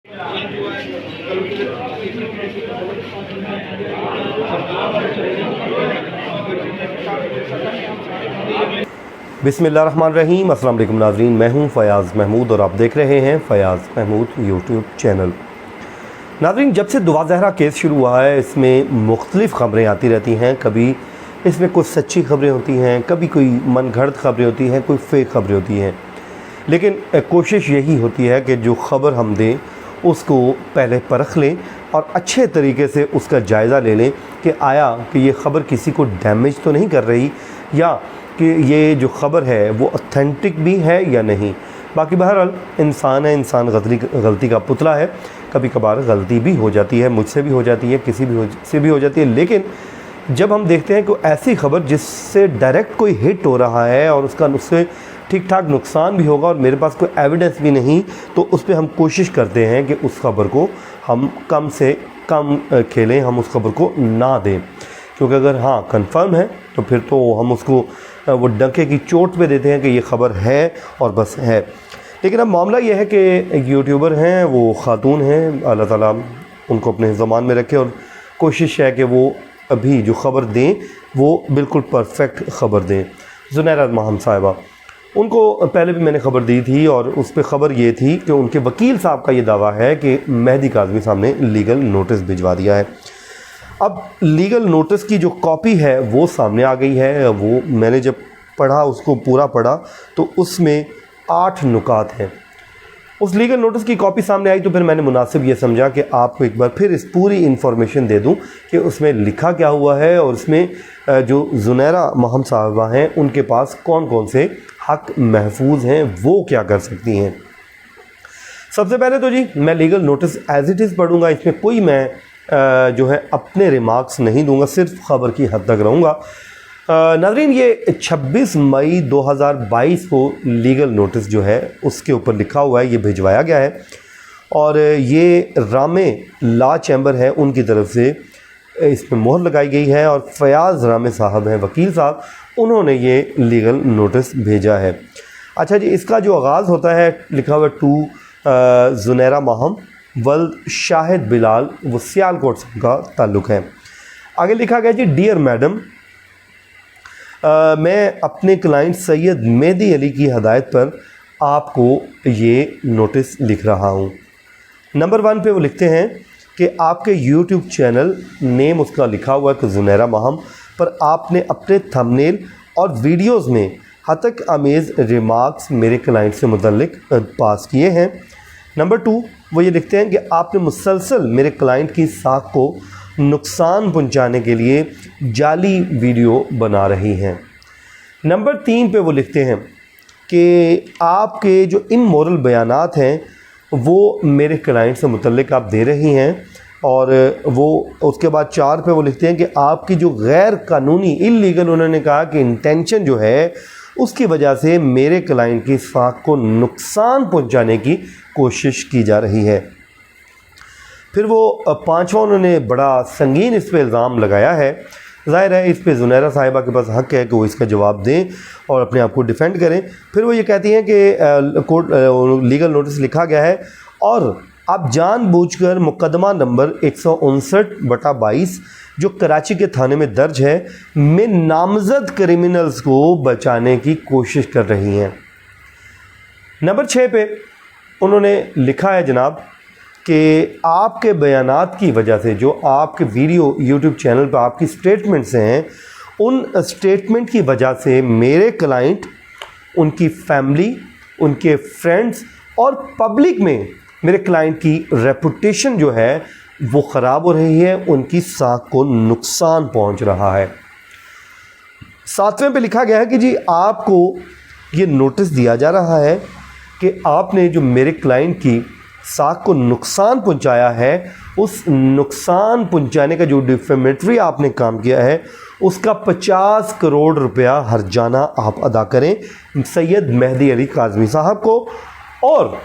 बिस्मिल्लाहिर्रहमानिर्रहीम। अस्सलाम वालेकुम नाज़रीन, मैं हूं फ़याज़ महमूद और आप देख रहे हैं फ़याज़ महमूद यूट्यूब चैनल। नाज़रीन, जब से दुआ ज़हरा केस शुरू हुआ है इसमें मुख्तलिफ़ ख़बरें आती रहती हैं। कभी इसमें कुछ सच्ची ख़बरें होती हैं, कभी कोई मनगढ़ंत ख़बरें होती हैं, कोई फ़ेक ख़बरें होती हैं। लेकिन कोशिश यही होती है कि जो ख़बर हम दें उसको पहले परख लें और अच्छे तरीके से उसका जायज़ा ले लें कि आया कि ये ख़बर किसी को डैमेज तो नहीं कर रही, या कि ये जो ख़बर है वो ऑथेंटिक भी है या नहीं। बाकी बहरहाल इंसान है, इंसान गलती का पुतला है, कभी कभार गलती भी हो जाती है, मुझसे भी हो जाती है, किसी भी से भी हो जाती है। लेकिन जब हम देखते हैं कि ऐसी ख़बर जिससे डायरेक्ट कोई हिट हो रहा है और उससे ठीक ठाक नुकसान भी होगा और मेरे पास कोई एविडेंस भी नहीं, तो उस पर हम कोशिश करते हैं कि उस ख़बर को हम कम से कम खेलें, हम उस ख़बर को ना दें। क्योंकि अगर हाँ कंफर्म है तो फिर तो हम उसको वो डंके की चोट पे देते हैं कि ये ख़बर है और बस है। लेकिन अब मामला ये है कि यूट्यूबर हैं, वो ख़ातून हैं, अल्लाह ताला उनको अपने ज़मान में रखे और कोशिश है कि वो अभी जो ख़बर दें वो बिल्कुल परफेक्ट ख़बर दें। ज़ुनैरा महम साहिबा, उनको पहले भी मैंने ख़बर दी थी और उस पर ख़बर ये थी कि उनके वकील साहब का ये दावा है कि मेहदी काज़मी साहब ने लीगल नोटिस भिजवा दिया है। अब लीगल नोटिस की जो कॉपी है वो सामने आ गई है। वो मैंने जब पढ़ा, उसको पूरा पढ़ा, तो उसमें 8 नुकात हैं। उस लीगल नोटिस की कॉपी सामने आई तो फिर मैंने मुनासिब ये समझा कि आपको एक बार फिर इस पूरी इन्फॉर्मेशन दे दूं कि उसमें लिखा क्या हुआ है और उसमें जो ज़ुनैरा महम साहबा हैं उनके पास कौन कौन से हक़ महफूज हैं, वो क्या कर सकती हैं। सबसे पहले तो जी मैं legal notice as it is पढ़ूँगा, इसमें कोई मैं जो है अपने रिमार्क्स नहीं दूंगा, सिर्फ ख़बर की हद तक रहूँगा। नाज़रीन, ये 26 मई 2022 को लीगल नोटिस जो है उसके ऊपर लिखा हुआ है, ये भिजवाया गया है और ये रामे लॉ चैम्बर है उनकी तरफ से इसमें मोहर लगाई गई है और फ़याज़ रामे साहब हैं, वकील साहब, उन्होंने ये लीगल नोटिस भेजा है। अच्छा जी, इसका जो आगाज़ होता है लिखा हुआ टू ज़ुनैरा महम वल्द शाहिद बिलाल, वो सियालकोट से उनका ताल्लुक़ है। आगे लिखा गया जी, डियर मैडम, मैं अपने क्लाइंट सैयद मेहदी अली की हदायत पर आपको ये नोटिस लिख रहा हूँ। नंबर 1 पे वो लिखते हैं कि आपके यूट्यूब चैनल नेम उसका लिखा हुआ है कि ज़ुनैरा महम, पर आपने अपने थंबनेल और वीडियोस में हतक आमेज़ रिमार्क्स मेरे क्लाइंट से मुतल्लिक पास किए हैं। नंबर 2 वो ये लिखते हैं कि आपने मुसलसल मेरे क्लाइंट की साख को नुकसान पहुंचाने के लिए जाली वीडियो बना रही हैं। नंबर 3 पे वो लिखते हैं कि आपके जो इमोरल बयानात हैं वो मेरे क्लाइंट से मुतल्लिक आप दे रही हैं। और वो उसके बाद 4 पे वो लिखते हैं कि आपकी जो गैर कानूनी इल्लीगल, उन्होंने कहा कि इंटेंशन जो है उसकी वजह से मेरे क्लाइंट की साख को नुकसान पहुंचाने की कोशिश की जा रही है। फिर वो 5वां उन्होंने बड़ा संगीन इस पे इल्ज़ाम लगाया है। ज़ाहिर है इस पे ज़ुनैरा साहिबा के पास हक़ है कि वो इसका जवाब दें और अपने आप को डिफ़ेंड करें। फिर वो ये कहती हैं कि कोर्ट लीगल नोटिस लिखा गया है और आप जानबूझकर मुकदमा नंबर 159/22 जो कराची के थाने में दर्ज है में नामज़द क्रिमिनल्स को बचाने की कोशिश कर रही हैं। नंबर 6 पे उन्होंने लिखा है जनाब कि आपके बयानात की वजह से जो आपके वीडियो यूट्यूब चैनल पर आपकी स्टेटमेंट्स हैं, उन स्टेटमेंट की वजह से मेरे क्लाइंट, उनकी फैमिली, उनके फ्रेंड्स और पब्लिक में मेरे क्लाइंट की रेपुटेशन जो है वो ख़राब हो रही है, उनकी साख को नुकसान पहुंच रहा है। 7वें पे लिखा गया है कि जी आपको ये नोटिस दिया जा रहा है कि आपने जो मेरे क्लाइंट की साख को नुकसान पहुंचाया है, उस नुकसान पहुंचाने का जो डिफेमेटरी आपने काम किया है उसका 50 करोड़ रुपया हर्जाना आप अदा करें सैयद मेहदी अली काज़मी साहब को, और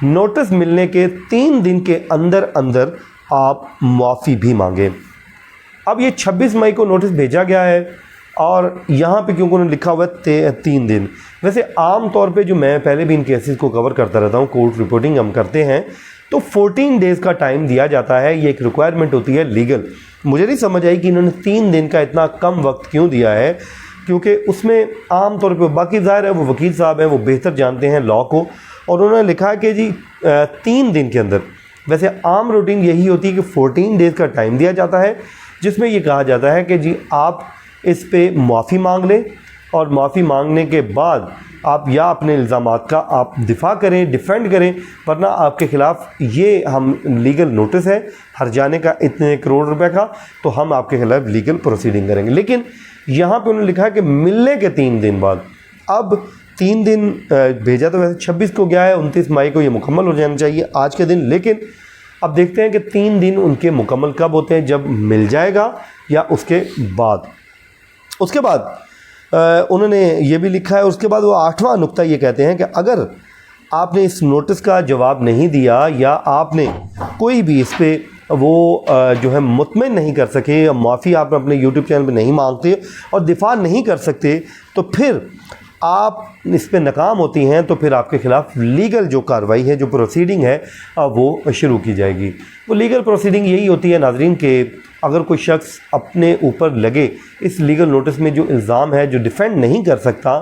नोटिस मिलने के 3 दिन के अंदर अंदर आप माफ़ी भी मांगें। अब ये 26 मई को नोटिस भेजा गया है और यहाँ पे क्योंकि उन्होंने लिखा हुआ है 3 दिन। वैसे आम तौर पे जो मैं पहले भी इन केसेस को कवर करता रहता हूँ, कोर्ट रिपोर्टिंग हम करते हैं, तो 14 डेज़ का टाइम दिया जाता है, ये एक रिक्वायरमेंट होती है लीगल। मुझे नहीं समझ आई कि इन्होंने 3 दिन का इतना कम वक्त क्यों दिया है, क्योंकि उसमें आम तौर पे बाकी ज़ाहिर है वो वकील साहब हैं, वो बेहतर जानते हैं लॉ को, और उन्होंने लिखा है कि जी 3 दिन के अंदर, वैसे आम रूटीन यही होती है कि 14 डेज़ का टाइम दिया जाता है, जिसमें ये कहा जाता है कि जी आप इस पे माफ़ी मांग लें, और माफ़ी मांगने के बाद आप या अपने इल्ज़ामात का आप दिफा करें, डिफेंड करें, वरना आपके ख़िलाफ़ ये हम लीगल नोटिस है हर जाने का इतने करोड़ रुपए का, तो हम आपके खिलाफ़ लीगल प्रोसीडिंग करेंगे। लेकिन यहाँ पे उन्होंने लिखा है कि मिलने के 3 दिन बाद, अब 3 दिन भेजा तो वैसे 26 को गया है, 29 मई को ये मुकम्मल हो जाना चाहिए आज के दिन, लेकिन अब देखते हैं कि 3 दिन उनके मुकम्मल कब होते हैं, जब मिल जाएगा या उसके बाद। उसके बाद उन्होंने ये भी लिखा है, उसके बाद वो 8वां नुक्ता ये कहते हैं कि अगर आपने इस नोटिस का जवाब नहीं दिया या आपने कोई भी इस पर वो जो है मुतमिन नहीं कर सके, या माफ़ी आप अपने यूट्यूब चैनल पे नहीं मांगते और दिफा नहीं कर सकते, तो फिर आप इस पे नाकाम होती हैं, तो फिर आपके ख़िलाफ़ लीगल जो कार्रवाई है, जो प्रोसीडिंग है, वो शुरू की जाएगी। वो लीगल प्रोसीडिंग यही होती है नाज़रीन कि अगर कोई शख्स अपने ऊपर लगे इस लीगल नोटिस में जो इल्ज़ाम है, जो डिफेंड नहीं कर सकता,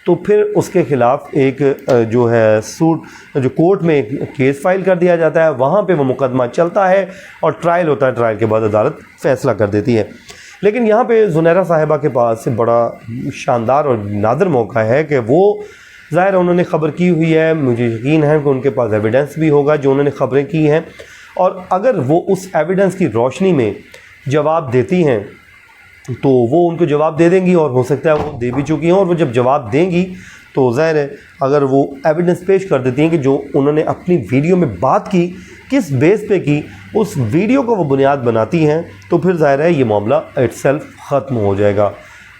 तो फिर उसके ख़िलाफ़ एक जो है सूट, जो कोर्ट में एक केस फाइल कर दिया जाता है, वहाँ पे वो मुकदमा चलता है और ट्रायल होता है, ट्रायल के बाद अदालत फ़ैसला कर देती है। लेकिन यहाँ पे ज़ुनैरा साहिबा के पास बड़ा शानदार और नादर मौका है कि वो ज़ाहिर उन्होंने ख़बर की हुई है, मुझे यकीन है कि उनके पास एविडेंस भी होगा जो उन्होंने ख़बरें की हैं, और अगर वो उस एविडेंस की रोशनी में जवाब देती हैं तो वो उनको जवाब दे देंगी, और हो सकता है वो दे भी चुकी हैं, और वो जब जवाब देंगी तो ज़ाहिर है अगर वो एविडेंस पेश कर देती हैं कि जो उन्होंने अपनी वीडियो में बात की किस बेस पे की, उस वीडियो को वो बुनियाद बनाती हैं, तो फिर ज़ाहिर है ये मामला इट्सेल्फ ख़त्म हो जाएगा।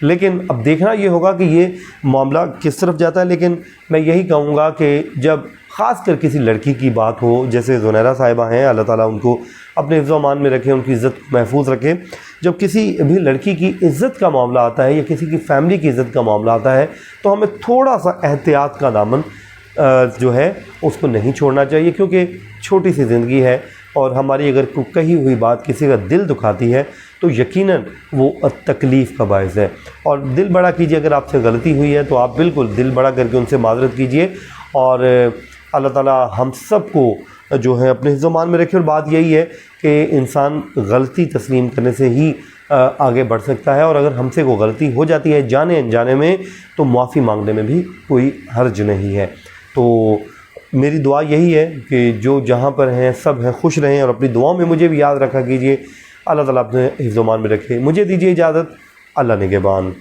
लेकिन अब देखना ये होगा कि ये मामला किस तरफ जाता है। लेकिन मैं यही कहूँगा कि जब ख़ासकर किसी लड़की की बात हो, जैसे ज़ुनैरा साहिबा हैं, अल्लाह ताला उनको अपने हिफ्ज़ व अमान में रखे, उनकी इज़्ज़त महफूज रखे, जब किसी भी लड़की की इज़्ज़त का मामला आता है या किसी की फ़ैमिली की इज़्ज़त का मामला आता है, तो हमें थोड़ा सा एहतियात का दामन जो है उसको नहीं छोड़ना चाहिए, क्योंकि छोटी सी ज़िंदगी है, और हमारी अगर कोई कही हुई बात किसी का दिल दुखाती है तो यकीनन वो तकलीफ़ का बायस है। और दिल बड़ा कीजिए, अगर आपसे गलती हुई है तो आप बिल्कुल दिल बड़ा करके उनसे माज़रत कीजिए, और अल्लाह ताला हम सब को जो है अपने हिफ्ज़ व अमान में रखे। और बात यही है कि इंसान गलती तस्लीम करने से ही आगे बढ़ सकता है, और अगर हमसे कोई गलती हो जाती है जाने अनजाने में, तो माफ़ी मांगने में भी कोई हर्ज नहीं है। तो मेरी दुआ यही है कि जो जहाँ पर हैं सब हैं खुश रहें, और अपनी दुआओं में मुझे भी याद रखा कीजिए। अल्लाह ताला अपने हिफ्ज़ व अमान में रखे। मुझे दीजिए इजाज़त। अल्लाह निगहबान।